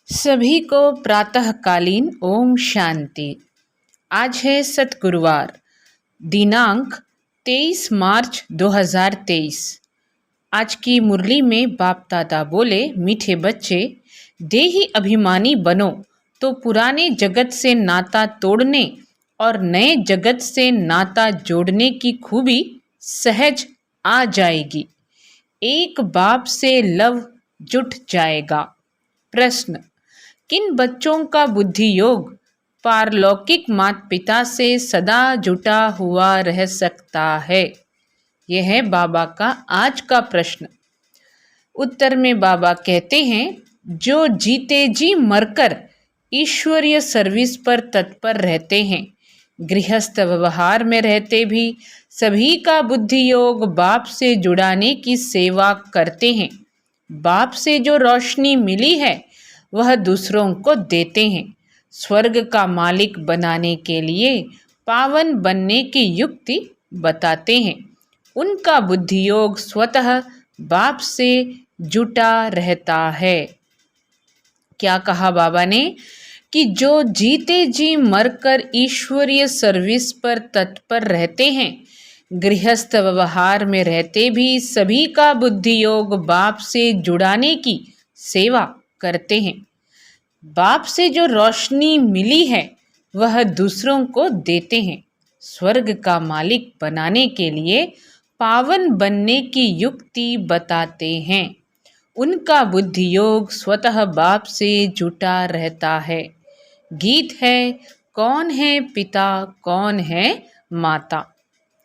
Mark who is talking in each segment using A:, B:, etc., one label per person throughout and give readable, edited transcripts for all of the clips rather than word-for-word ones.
A: सभी को प्रातःकालीन ओम शांति। आज है सतगुरुवार, दिनांक 23 मार्च 2023। आज की मुरली में बाप दादा बोले, मीठे बच्चे, देही अभिमानी बनो तो पुराने जगत से नाता तोड़ने और नए जगत से नाता जोड़ने की खूबी सहज आ जाएगी। एक बाप से लव जुट जाएगा। प्रश्न: किन बच्चों का बुद्धि योग पारलौकिक माता पिता से सदा जुटा हुआ रह सकता है? यह है बाबा का आज का प्रश्न। उत्तर में बाबा कहते हैं, जो जीते जी मरकर ईश्वरीय सर्विस पर तत्पर रहते हैं, गृहस्थ व्यवहार में रहते भी सभी का बुद्धि योग बाप से जुड़ाने की सेवा करते हैं। बाप से जो रोशनी मिली है वह दूसरों को देते हैं। स्वर्ग का मालिक बनाने के लिए पावन बनने की युक्ति बताते हैं। उनका बुद्धि योग स्वतः बाप से जुटा रहता है। क्या कहा बाबा ने कि जो जीते जी मरकर ईश्वरीय सर्विस पर तत्पर रहते हैं, गृहस्थ व्यवहार में रहते भी सभी का बुद्धि योग बाप से जुड़ाने की सेवा करते हैं। बाप से जो रोशनी मिली है वह दूसरों को देते हैं। स्वर्ग का मालिक बनाने के लिए पावन बनने की युक्ति बताते हैं। उनका बुद्धि योग स्वतः बाप से जुटा रहता है। गीत है, कौन है पिता कौन है माता।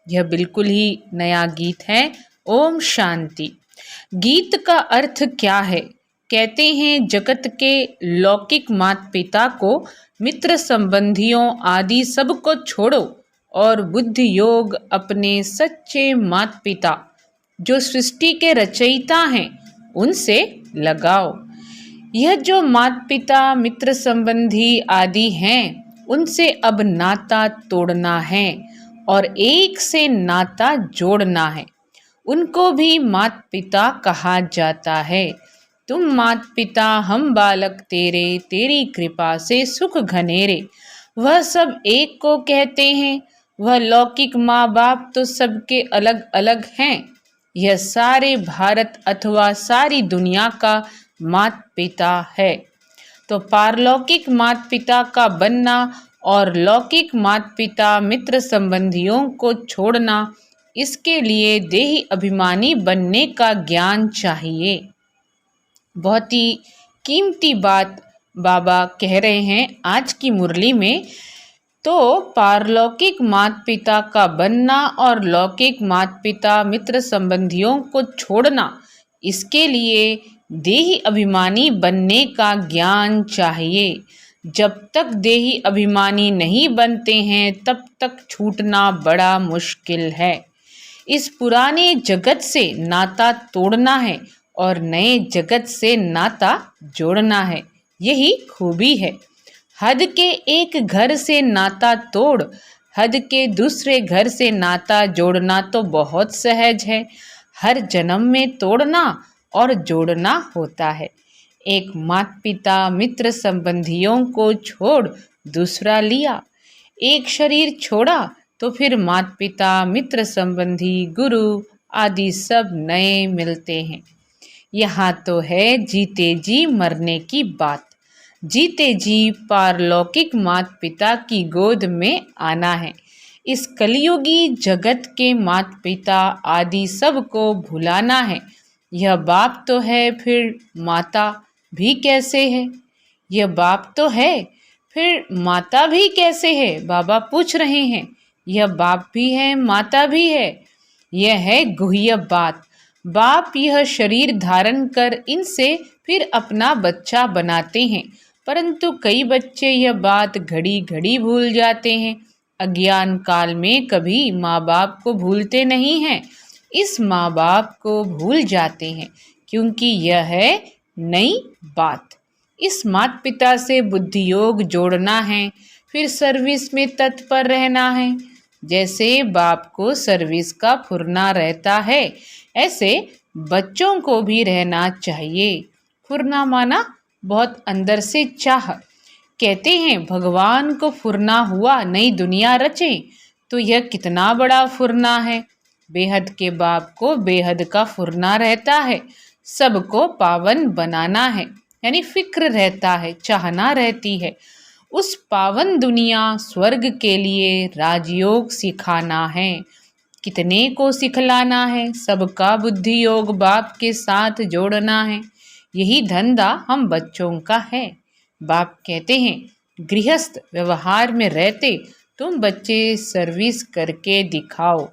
A: यह बिल्कुल ही नया गीत है। ओम शांति। गीत का अर्थ क्या है? कहते हैं, जगत के लौकिक माता पिता को, मित्र संबंधियों आदि सबको छोड़ो और बुद्धि योग अपने सच्चे माता पिता जो सृष्टि के रचयिता हैं उनसे लगाओ। यह जो माता पिता मित्र संबंधी आदि हैं उनसे अब नाता तोड़ना है और एक से नाता जोड़ना है। उनको भी माता पिता कहा जाता है। तुम माता पिता, हम बालक तेरे, तेरी कृपा से सुख घनेरे। वह सब एक को कहते हैं। वह लौकिक माँ बाप तो सबके अलग अलग हैं। यह सारे भारत अथवा सारी दुनिया का माता पिता है। तो पारलौकिक माता पिता का बनना और लौकिक माता पिता मित्र संबंधियों को छोड़ना, इसके लिए देही अभिमानी बनने का ज्ञान चाहिए। बहुत ही कीमती बात बाबा कह रहे हैं आज की मुरली में। तो पारलौकिक माता पिता का बनना और लौकिक माता पिता मित्र संबंधियों को छोड़ना, इसके लिए देही अभिमानी बनने का ज्ञान चाहिए। जब तक देही अभिमानी नहीं बनते हैं तब तक छूटना बड़ा मुश्किल है। इस पुराने जगत से नाता तोड़ना है और नए जगत से नाता जोड़ना है। यही खूबी है। हद के एक घर से नाता तोड़ हद के दूसरे घर से नाता जोड़ना तो बहुत सहज है। हर जन्म में तोड़ना और जोड़ना होता है। एक माता पिता मित्र संबंधियों को छोड़ दूसरा लिया। एक शरीर छोड़ा तो फिर माता पिता मित्र संबंधी गुरु आदि सब नए मिलते हैं। यहाँ तो है जीते जी मरने की बात। जीते जी पारलौकिक माता पिता की गोद में आना है। इस कलयुगी जगत के माता पिता आदि सब को भुलाना है। यह बाप तो है, फिर माता भी कैसे है? यह बाप तो है, फिर माता भी कैसे है? बाबा पूछ रहे हैं। यह बाप भी है, माता भी है। यह है गुह्य बात। बाप यह शरीर धारण कर इनसे फिर अपना बच्चा बनाते हैं, परंतु कई बच्चे यह बात घड़ी घड़ी भूल जाते हैं। अज्ञान काल में कभी माँ बाप को भूलते नहीं हैं। इस माँ बाप को भूल जाते हैं क्योंकि यह है नई बात। इस माता पिता से बुद्धि योग जोड़ना है, फिर सर्विस में तत्पर रहना है। जैसे बाप को सर्विस का फुरना रहता है, ऐसे बच्चों को भी रहना चाहिए। फुरना माना बहुत अंदर से चाह। कहते हैं भगवान को फुरना हुआ नई दुनिया रचे, तो यह कितना बड़ा फुरना है। बेहद के बाप को बेहद का फुरना रहता है, सबको पावन बनाना है, यानी फिक्र रहता है, चाहना रहती है। उस पावन दुनिया स्वर्ग के लिए राजयोग सिखाना है। कितने को सिखलाना है, सबका बुद्धि योग बाप के साथ जोड़ना है। यही धंधा हम बच्चों का है। बाप कहते हैं गृहस्थ व्यवहार में रहते तुम बच्चे सर्विस करके दिखाओ।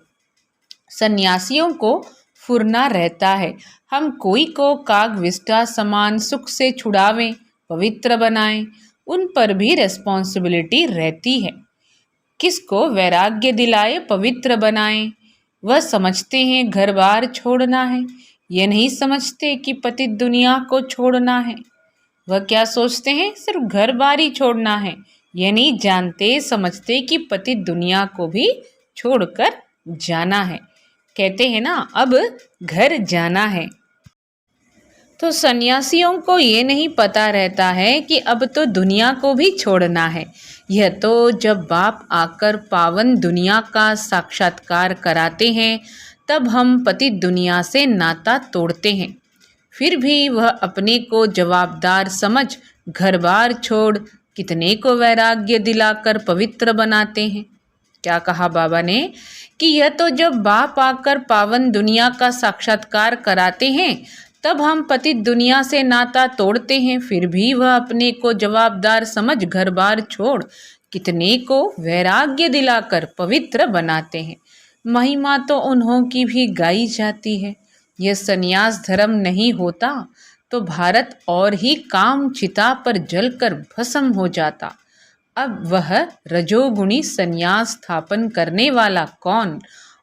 A: सन्यासियों को फुरना रहता है, हम कोई को काग विष्टा समान सुख से छुड़ावें, पवित्र बनाएं। उन पर भी रेस्पॉन्सिबिलिटी रहती है। किसको वैराग्य दिलाए, पवित्र बनाएं। वह समझते हैं घर बार छोड़ना है, ये नहीं समझते कि पतित दुनिया को छोड़ना है। वह क्या सोचते हैं, सिर्फ घर बार ही छोड़ना है, ये नहीं जानते समझते कि पतित दुनिया को भी छोड़कर जाना है। कहते हैं ना, अब घर जाना है। तो सन्यासियों को ये नहीं पता रहता है कि अब तो दुनिया को भी छोड़ना है। यह तो जब बाप आकर पावन दुनिया का साक्षात्कार कराते हैं, तब हम पतित दुनिया से नाता तोड़ते हैं। फिर भी वह अपने को जवाबदार समझ घर बार छोड़ कितने को वैराग्य दिलाकर पवित्र बनाते हैं। क्या कहा बाबा ने कि यह तो जब बाप आकर पावन दुनिया का साक्षात्कार कराते हैं, तब हम पतित दुनिया से नाता तोड़ते हैं। फिर भी वह अपने को जवाबदार समझ घर बार छोड़ कितने को वैराग्य दिलाकर पवित्र बनाते हैं। महिमा तो उन्हों की भी गाई जाती है। यह सन्यास धर्म नहीं होता तो भारत और ही काम चिता पर जलकर भस्म हो जाता। अब वह रजोगुणी सन्यास स्थापन करने वाला कौन,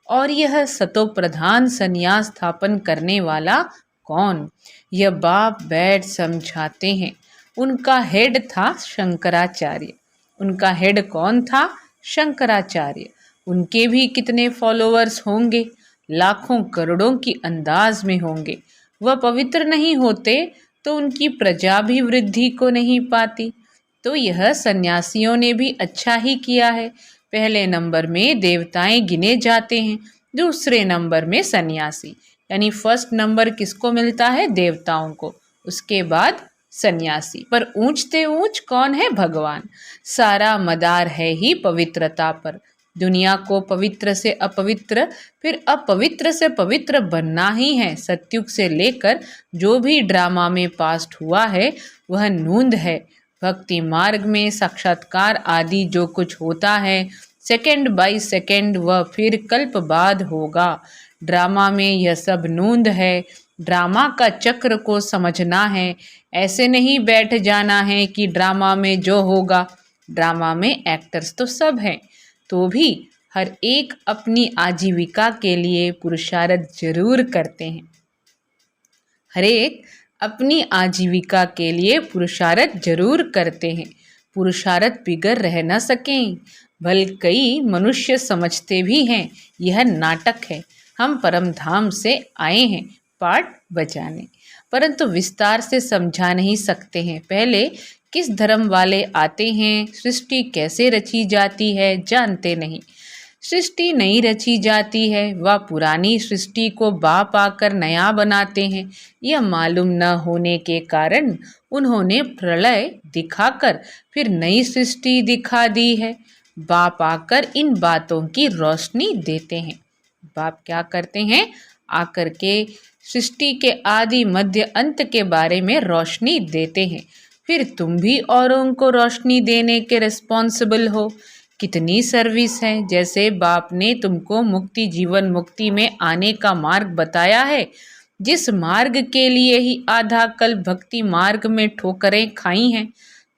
A: और यह सतो प्रधान सन्यास स्थापन करने वाला कौन, यह बाप बैठ समझाते हैं। उनका हेड था शंकराचार्य। उनका हेड कौन था? शंकराचार्य। उनके भी कितने फॉलोअर्स होंगे, लाखों करोड़ों की अंदाज में होंगे। वह पवित्र नहीं होते तो उनकी प्रजा भी वृद्धि को नहीं पाती। तो यह सन्यासियों ने भी अच्छा ही किया है। पहले नंबर में देवताएं गिने जाते हैं, दूसरे नंबर में सन्यासी, यानी फर्स्ट नंबर किसको मिलता है? देवताओं को, उसके बाद सन्यासी। पर ऊंचते ऊंच कौन है? भगवान। सारा मदार है ही पवित्रता पर। दुनिया को पवित्र से अपवित्र, फिर अपवित्र से पवित्र बनना ही है। सत्युग से लेकर जो भी ड्रामा में पास्ट हुआ है वह नूंद है। भक्ति मार्ग में साक्षात्कार आदि जो कुछ होता है, सेकंड बाय सेकंड वह फिर कल्प बाद होगा। ड्रामा में यह सब नूंद है। ड्रामा का चक्र को समझना है। ऐसे नहीं बैठ जाना है कि ड्रामा में जो होगा। ड्रामा में एक्टर्स तो सब हैं, तो भी हर एक अपनी आजीविका के लिए पुरुषार्थ जरूर करते हैं। हर एक अपनी आजीविका के लिए पुरुषार्थ जरूर करते हैं। पुरुषार्थ बिगड़ रह न सकें। भल कई मनुष्य समझते भी हैं यह नाटक है, हम परम धाम से आए हैं पाठ बजाने, परंतु विस्तार से समझा नहीं सकते हैं। पहले किस धर्म वाले आते हैं, सृष्टि कैसे रची जाती है जानते नहीं। सृष्टि नहीं रची जाती है, वह पुरानी सृष्टि को बाप आकर नया बनाते हैं। यह मालूम न होने के कारण उन्होंने प्रलय दिखाकर फिर नई सृष्टि दिखा दी है। बाप आकर इन बातों की रोशनी देते हैं। बाप क्या करते हैं? आकर के सृष्टि के आदि मध्य अंत के बारे में रोशनी देते हैं। फिर तुम भी औरों को रोशनी देने के रिस्पॉन्सिबल हो। कितनी सर्विस है। जैसे बाप ने तुमको मुक्ति जीवन मुक्ति में आने का मार्ग बताया है, जिस मार्ग के लिए ही आधा कल भक्ति मार्ग में ठोकरें खाई हैं,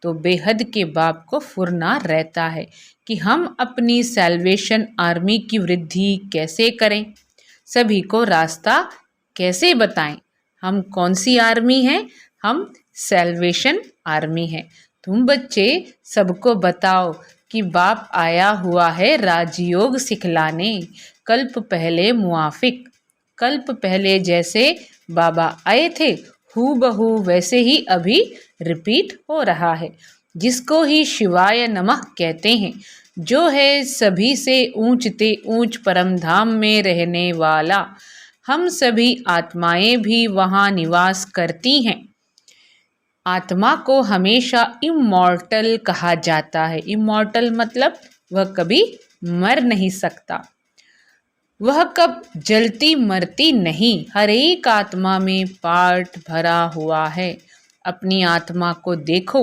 A: तो बेहद के बाप को फुरना रहता है कि हम अपनी सैल्वेशन आर्मी की वृद्धि कैसे करें, सभी को रास्ता कैसे बताएं। हम कौन सी आर्मी हैं? हम सैल्वेशन आर्मी हैं। तुम बच्चे सबको बताओ कि बाप आया हुआ है राजयोग सिखलाने। कल्प पहले मुआफिक, कल्प पहले जैसे बाबा आए थे हूबहू वैसे ही अभी रिपीट हो रहा है, जिसको ही शिवाय नमः कहते हैं, जो है सभी से ऊंचते ऊंच परम धाम में रहने वाला। हम सभी आत्माएं भी वहाँ निवास करती हैं। आत्मा को हमेशा इमॉर्टल कहा जाता है। इमॉर्टल मतलब वह कभी मर नहीं सकता, वह कब जलती मरती नहीं। हर एक आत्मा में पार्ट भरा हुआ है। अपनी आत्मा को देखो,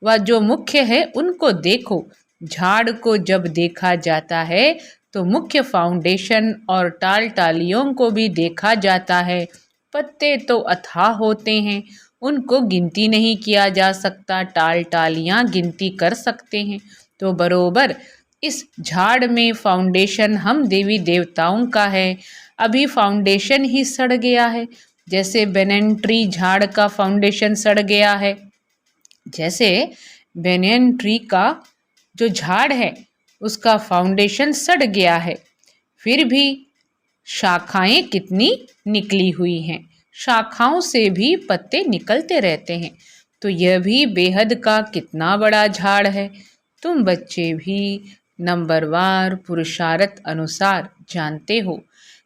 A: वह जो मुख्य है उनको देखो। झाड़ को जब देखा जाता है तो मुख्य फाउंडेशन और टाल टालियों को भी देखा जाता है। पत्ते तो अथाह होते हैं, उनको गिनती नहीं किया जा सकता, टाल टालियाँ गिनती कर सकते हैं। तो बरोबर इस झाड़ में फाउंडेशन हम देवी देवताओं का है। अभी फाउंडेशन ही सड़ गया है, जैसे बेनियन ट्री झाड़ का फाउंडेशन सड़ गया है। जैसे बेनियन ट्री का जो झाड़ है उसका फाउंडेशन सड़ गया है, फिर भी शाखाएं कितनी निकली हुई हैं, शाखाओं से भी पत्ते निकलते रहते हैं। तो यह भी बेहद का कितना बड़ा झाड़ है। तुम बच्चे भी नंबरवार पुरुषार्थ अनुसार जानते हो।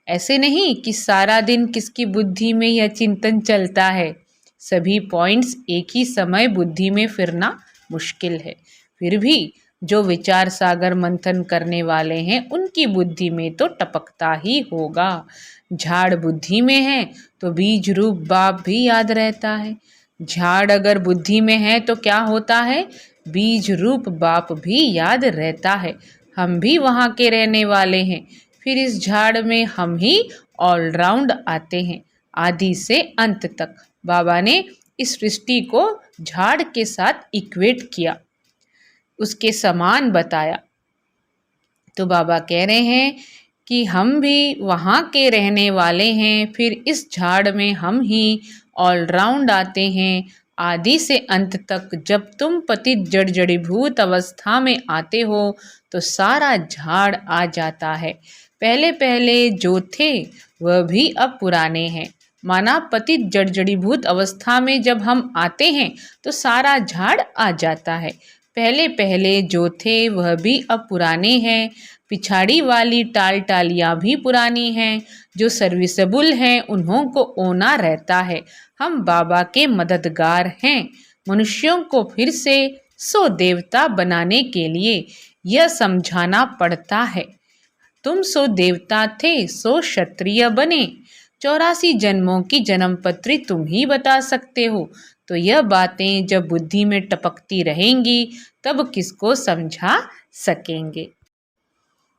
A: ऐसे नहीं कि सारा दिन किसकी बुद्धि में यह चिंतन चलता है। सभी पॉइंट्स एक ही समय बुद्धि में फिरना मुश्किल है। फिर भी जो विचार सागर मंथन करने वाले हैं उनकी बुद्धि में तो टपकता ही होगा। झाड़ बुद्धि में है तो बीज रूप बाप भी याद रहता है। झाड़ अगर बुद्धि में है तो क्या होता है, बीज रूप बाप भी याद रहता है। हम भी वहाँ के रहने वाले हैं। फिर इस झाड़ में हम ही ऑलराउंड आते हैं, आदि से अंत तक। बाबा ने इस सृष्टि को झाड़ के साथ इक्वेट किया, उसके समान बताया। तो बाबा कह रहे हैं कि हम भी वहाँ के रहने वाले हैं। फिर इस झाड़ में हम ही ऑलराउंड आते हैं, आदि से अंत तक। जब तुम पतित जड़ जड़ीभूत अवस्था में आते हो तो सारा झाड़ आ जाता है। पहले पहले जो थे वह भी अब पुराने हैं। माना पतित जड़ जड़ीभूत अवस्था में जब हम आते हैं तो सारा झाड़ आ जाता है। पहले पहले जो थे वह भी अब पुराने हैं। पिछाड़ी वाली टाल टालियाँ भी पुरानी हैं। जो सर्विसेबल हैं उन्हों को ओना रहता है। हम बाबा के मददगार हैं। मनुष्यों को फिर से सो देवता बनाने के लिए यह समझाना पड़ता है। तुम सो देवता थे, सो क्षत्रिय बने। 84 जन्मों की जन्मपत्री तुम ही बता सकते हो। तो यह बातें जब बुद्धि में टपकती रहेंगी तब किसको समझा सकेंगे।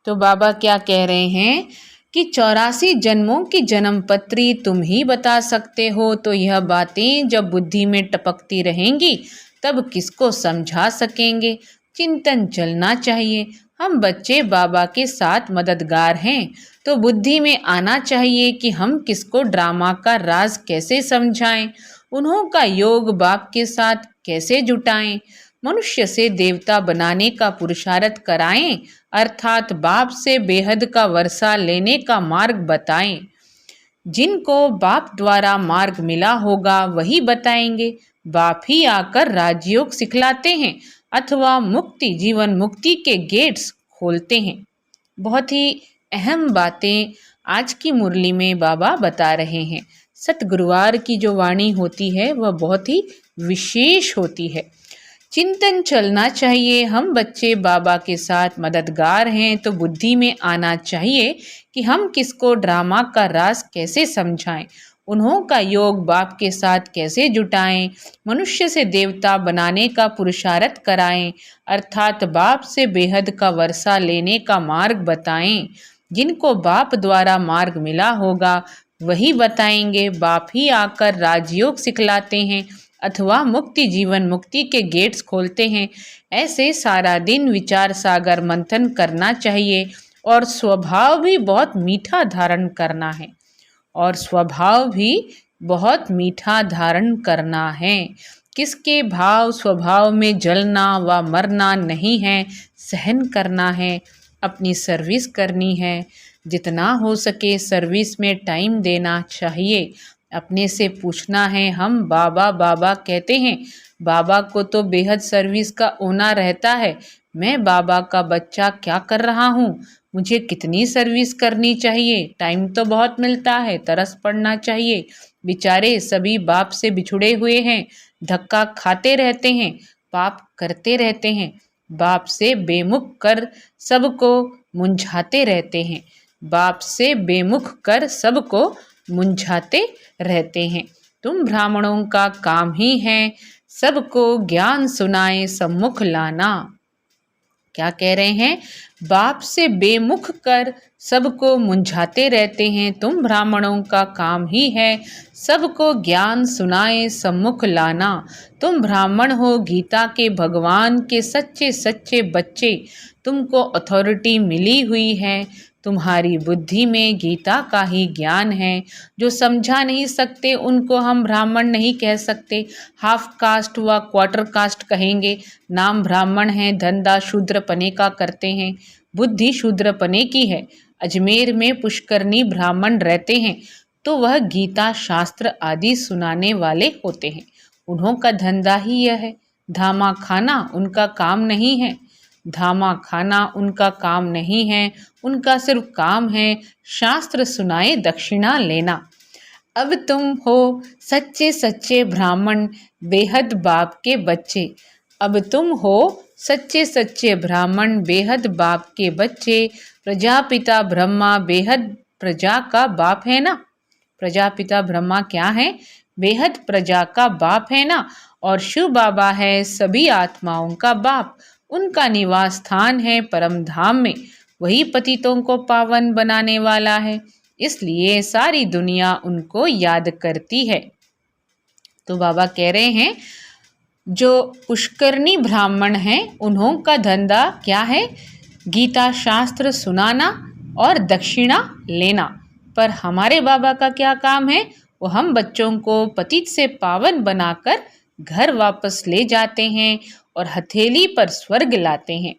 A: तो बाबा क्या कह रहे हैं कि 84 जन्मों की जन्मपत्री तुम ही बता सकते हो। तो यह बातें जब बुद्धि में टपकती रहेंगी तब किसको समझा सकेंगे। चिंतन चलना चाहिए। हम बच्चे बाबा के साथ मददगार हैं, तो बुद्धि में आना चाहिए कि हम किसको ड्रामा का राज कैसे समझाएं, उन्हों का योग बाप के साथ कैसे जुटाएं, मनुष्य से देवता बनाने का पुरुषार्थ कराएं, अर्थात बाप से बेहद का वर्षा लेने का मार्ग बताएं। जिनको बाप द्वारा मार्ग मिला होगा वही बताएंगे। बाप ही आकर राजयोग सिखलाते हैं अथवा मुक्ति जीवन मुक्ति के गेट्स खोलते हैं। बहुत ही अहम बातें आज की मुरली में बाबा बता रहे हैं। सतगुरुवार की जो वाणी होती है वह बहुत ही विशेष होती है। चिंतन चलना चाहिए। हम बच्चे बाबा के साथ मददगार हैं, तो बुद्धि में आना चाहिए कि हम किसको ड्रामा का राज कैसे समझाएं, उन्हों का योग बाप के साथ कैसे जुटाएं, मनुष्य से देवता बनाने का पुरुषार्थ कराएं, अर्थात बाप से बेहद का वर्षा लेने का मार्ग बताएं। जिनको बाप द्वारा मार्ग मिला होगा वही बताएंगे। बाप ही आकर राजयोग सिखलाते हैं अथवा मुक्ति जीवन मुक्ति के गेट्स खोलते हैं। ऐसे सारा दिन विचार सागर मंथन करना चाहिए और स्वभाव भी बहुत मीठा धारण करना है। किसके भाव स्वभाव में जलना व मरना नहीं है, सहन करना है, अपनी सर्विस करनी है। जितना हो सके सर्विस में टाइम देना चाहिए। अपने से पूछना है। हम बाबा बाबा कहते हैं, बाबा को तो बेहद सर्विस का होना रहता है। मैं बाबा का बच्चा क्या कर रहा हूँ? मुझे कितनी सर्विस करनी चाहिए? टाइम तो बहुत मिलता है, तरस पड़ना चाहिए। बेचारे सभी बाप से बिछुड़े हुए हैं, धक्का खाते रहते हैं, पाप करते रहते हैं, बाप से बेमुख कर सबको मुंझाते रहते हैं, बाप से बेमुख कर सबको मुंझाते रहते हैं। तुम ब्राह्मणों का काम ही है सबको ज्ञान सुनाए सम्मुख लाना। क्या कह रहे हैं? बाप से बेमुख कर सबको मुंझाते रहते हैं। तुम ब्राह्मणों का काम ही है सबको ज्ञान सुनाए सम्मुख लाना। तुम ब्राह्मण हो गीता के भगवान के सच्चे सच्चे बच्चे। तुमको अथॉरिटी मिली हुई है। तुम्हारी बुद्धि में गीता का ही ज्ञान है। जो समझा नहीं सकते उनको हम ब्राह्मण नहीं कह सकते, हाफ कास्ट व क्वार्टर कास्ट कहेंगे। नाम ब्राह्मण है, धंधा शूद्र पने का करते हैं, बुद्धि शूद्र पने की है। अजमेर में पुष्करनी ब्राह्मण रहते हैं तो वह गीता शास्त्र आदि सुनाने वाले होते हैं। उन्हों का धंधा ही यह है। धामा खाना उनका काम नहीं है, धामा खाना उनका काम नहीं है। उनका सिर्फ काम है शास्त्र सुनाए दक्षिणा लेना। अब तुम हो सच्चे सच्चे ब्राह्मण, बेहद बाप के बच्चे। अब तुम हो सच्चे सच्चे ब्राह्मण, बेहद बाप के बच्चे। प्रजापिता ब्रह्मा बेहद प्रजा का बाप है ना। प्रजापिता ब्रह्मा क्या है? बेहद प्रजा का बाप है ना। और शिव बाबा है सभी आत्माओं का बाप। उनका निवास स्थान है परम धाम में। वही पतितों को पावन बनाने वाला है, इसलिए सारी दुनिया उनको याद करती है। तो बाबा कह रहे हैं जो पुष्करनी ब्राह्मण हैं उन्हों का धंधा क्या है? गीता शास्त्र सुनाना और दक्षिणा लेना। पर हमारे बाबा का क्या काम है? वो हम बच्चों को पतित से पावन बनाकर घर वापस ले जाते हैं और हथेली पर स्वर्ग लाते हैं।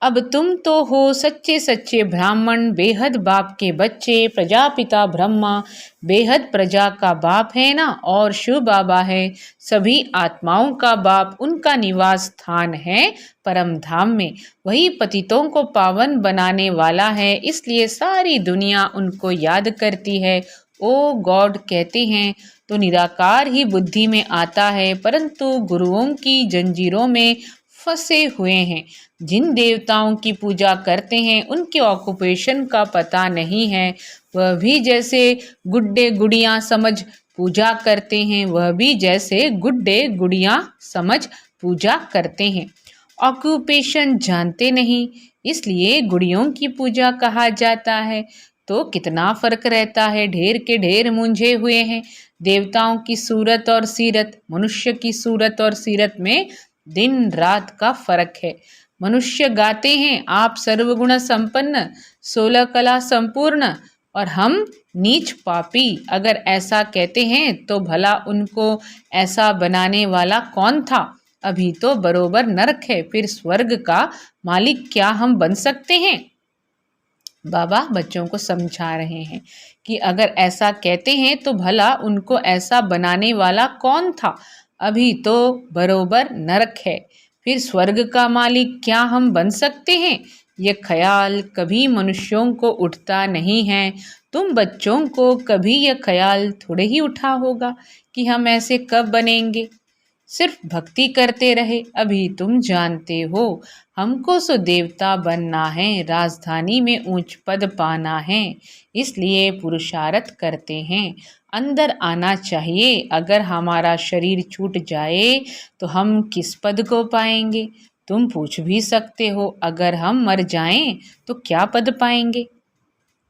A: अब तुम तो हो सच्चे सच्चे ब्राह्मण, बेहद बाप के बच्चे। प्रजापिता ब्रह्मा बेहद प्रजा का बाप है ना। और शिव बाबा है सभी आत्माओं का बाप। उनका निवास स्थान है परम धाम में। वही पतितों को पावन बनाने वाला है, इसलिए सारी दुनिया उनको याद करती है। ओ गॉड कहते हैं तो निराकार ही बुद्धि में आता है, परंतु गुरुओं की जंजीरों में फंसे हुए हैं। जिन देवताओं की पूजा करते हैं उनके ऑक्यूपेशन का पता नहीं है। वह भी जैसे गुड्डे गुड़ियाँ समझ पूजा करते हैं, वह भी जैसे गुड्डे गुड़ियाँ समझ पूजा करते हैं। ऑक्यूपेशन जानते नहीं, इसलिए गुड़ियों की पूजा कहा जाता है। तो कितना फर्क रहता है, ढेर के ढेर मूंझे हुए हैं। देवताओं की सूरत और सीरत, मनुष्य की सूरत और सीरत में दिन रात का फर्क है। मनुष्य गाते हैं आप सर्वगुण संपन्न, 16 कला संपूर्ण, और हम नीच पापी। अगर ऐसा कहते हैं तो भला उनको ऐसा बनाने वाला कौन था? अभी तो बरोबर नरक है, फिर स्वर्ग का मालिक क्या हम बन सकते हैं? बाबा बच्चों को समझा रहे हैं कि अगर ऐसा कहते हैं तो भला उनको ऐसा बनाने वाला कौन था? अभी तो बरोबर नरक है, फिर स्वर्ग का मालिक क्या हम बन सकते हैं? ये ख्याल कभी मनुष्यों को उठता नहीं है। तुम बच्चों को कभी यह ख्याल थोड़े ही उठा होगा कि हम ऐसे कब बनेंगे। सिर्फ भक्ति करते रहे। अभी तुम जानते हो हमको सो देवता बनना है, राजधानी में ऊंच पद पाना है, इसलिए पुरुषार्थ करते हैं। अंदर आना चाहिए। अगर हमारा शरीर छूट जाए तो हम किस पद को पाएंगे? तुम पूछ भी सकते हो अगर हम मर जाएं तो क्या पद पाएंगे?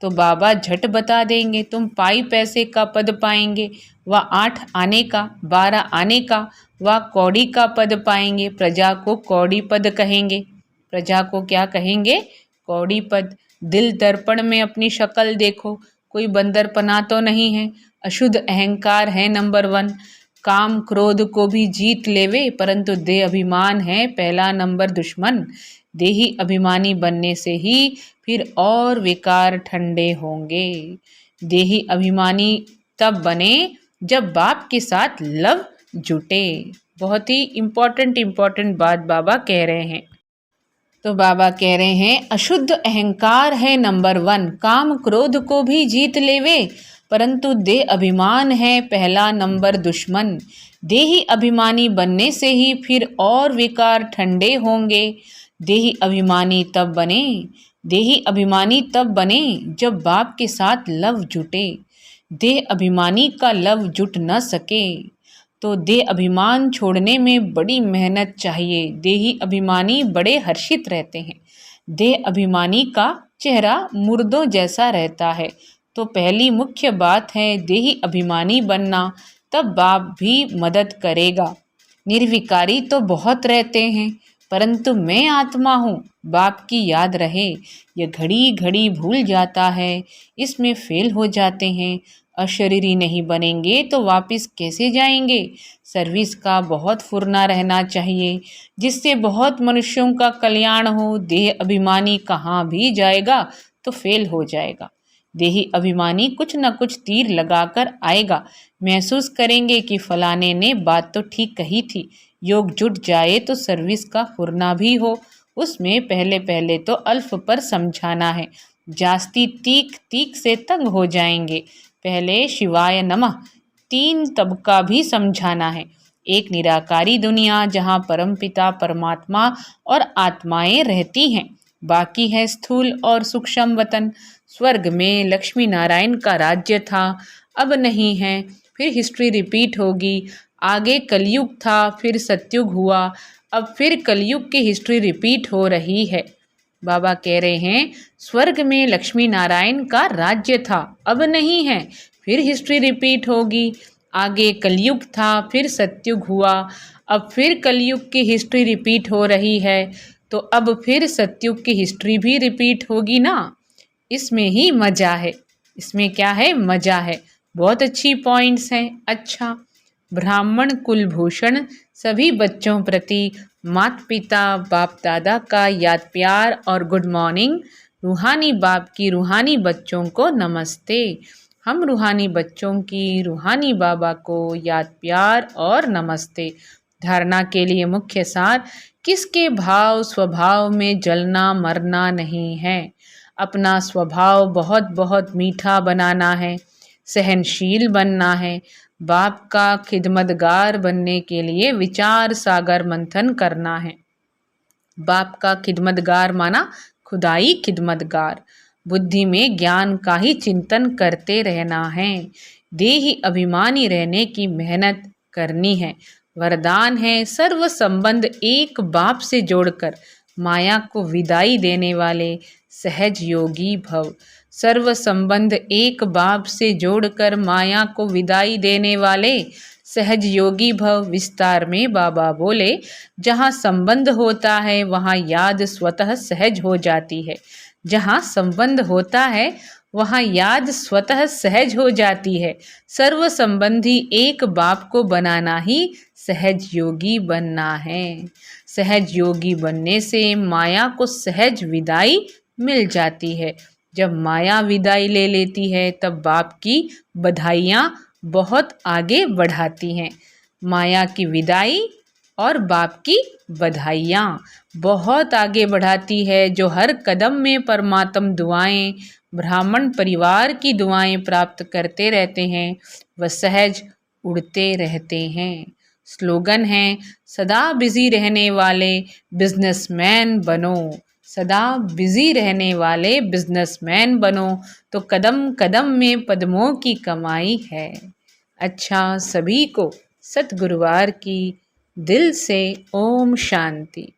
A: तो बाबा झट बता देंगे, तुम पाई पैसे का पद पाएंगे, व 8 आने का, 12 आने का, व कौड़ी का पद पाएंगे। प्रजा को कौड़ी पद कहेंगे। प्रजा को क्या कहेंगे? कौड़ी पद। दिल दर्पण में अपनी शक्ल देखो, कोई बंदरपना तो नहीं है। अशुद्ध अहंकार है नंबर 1। काम क्रोध को भी जीत लेवे, परंतु देह अभिमान है पहला नंबर दुश्मन। देही अभिमानी बनने से ही फिर और विकार ठंडे होंगे। देही अभिमानी तब बने जब बाप के साथ लव जुटे। बहुत ही इम्पोर्टेंट बात बाबा कह रहे हैं। तो बाबा कह रहे हैं अशुद्ध अहंकार है नंबर 1, काम क्रोध को भी जीत लेवे, परंतु देह अभिमान है पहला नंबर दुश्मन। देही अभिमानी बनने से ही फिर और विकार ठंडे होंगे। देही अभिमानी तब बने देही अभिमानी तब बने जब बाप के साथ लव जुटे। देह अभिमानी का लव जुट न सके तो देह अभिमान छोड़ने में बड़ी मेहनत चाहिए। देही अभिमानी बड़े हर्षित रहते हैं। देह अभिमानी का चेहरा मुर्दों जैसा रहता है। तो पहली मुख्य बात है देही अभिमानी बनना, तब बाप भी मदद करेगा। निर्विकारी तो बहुत रहते हैं, परंतु मैं आत्मा हूँ, बाप की याद रहे। यह घड़ी घड़ी भूल जाता है, इसमें फेल हो जाते हैं। अशरीरी नहीं बनेंगे तो वापस कैसे जाएंगे। सर्विस का बहुत फुरना रहना चाहिए, जिससे बहुत मनुष्यों का कल्याण हो। देह अभिमानी कहाँ भी जाएगा तो फेल हो जाएगा। देही अभिमानी कुछ न कुछ तीर लगाकर आएगा। महसूस करेंगे कि फलाने ने बात तो ठीक कही थी। योग जुट जाए तो सर्विस का फुरना भी हो। उसमें पहले पहले तो अल्फ पर समझाना है, जास्ती तीख तीख से तंग हो जाएंगे। पहले शिवाय नमः 3 तबका भी समझाना है। एक निराकारी दुनिया जहाँ परमपिता परमात्मा और आत्माएं रहती हैं, बाकी है स्थूल और सूक्ष्म वतन। स्वर्ग में लक्ष्मी नारायण का राज्य था, अब नहीं है, फिर हिस्ट्री रिपीट होगी। आगे कलयुग था, फिर सतयुग हुआ, अब फिर कलयुग की हिस्ट्री रिपीट हो रही है। बाबा कह रहे हैं स्वर्ग में लक्ष्मी नारायण का राज्य था, अब नहीं है, फिर हिस्ट्री रिपीट होगी। आगे कलयुग था, फिर सतयुग हुआ, अब फिर कलयुग की हिस्ट्री रिपीट हो रही है, तो अब फिर सतयुग की हिस्ट्री भी रिपीट होगी ना। इसमें ही मज़ा है। इसमें क्या है? मज़ा है। बहुत अच्छी पॉइंट्स हैं। अच्छा, ब्राह्मण कुलभूषण सभी बच्चों प्रति माता पिता बाप दादा का याद प्यार और गुड मॉर्निंग। रूहानी बाप की रूहानी बच्चों को नमस्ते। हम रूहानी बच्चों की रूहानी बाबा को याद प्यार और नमस्ते। धारणा के लिए मुख्य सार, किसके भाव स्वभाव में जलना मरना नहीं है। अपना स्वभाव बहुत बहुत मीठा बनाना है, सहनशील बनना है। बाप का खिदमतगार बनने के लिए विचार सागर मंथन करना है। बाप का खिदमतगार माना खुदाई खिदमतगार। बुद्धि में ज्ञान का ही चिंतन करते रहना है। देही अभिमानी रहने की मेहनत करनी है। वरदान है सर्व संबंध एक बाप से जोड़कर माया को विदाई देने वाले सहज योगी भव। सर्व संबंध एक बाप से जोड़कर माया को विदाई देने वाले सहज योगी भव। विस्तार में बाबा बोले, जहाँ संबंध होता है वहाँ याद स्वतः सहज हो जाती है। जहाँ संबंध होता है वहाँ याद स्वतः सहज हो जाती है। सर्व संबंधी एक बाप को बनाना ही सहज योगी बनना है। सहज योगी बनने से माया को सहज विदाई मिल जाती है। जब माया विदाई ले लेती है तब बाप की बधाइयाँ बहुत आगे बढ़ाती हैं। माया की विदाई और बाप की बधाइयाँ बहुत आगे बढ़ाती है। जो हर कदम में परमात्म दुआएं, ब्राह्मण परिवार की दुआएं प्राप्त करते रहते हैं, वह सहज उड़ते रहते हैं। स्लोगन है, सदा बिजी रहने वाले बिजनेसमैन बनो। सदा बिजी रहने वाले बिजनेसमैन बनो तो कदम कदम में पद्मों की कमाई है। अच्छा, सभी को सतगुरुवार की दिल से ओम शांति।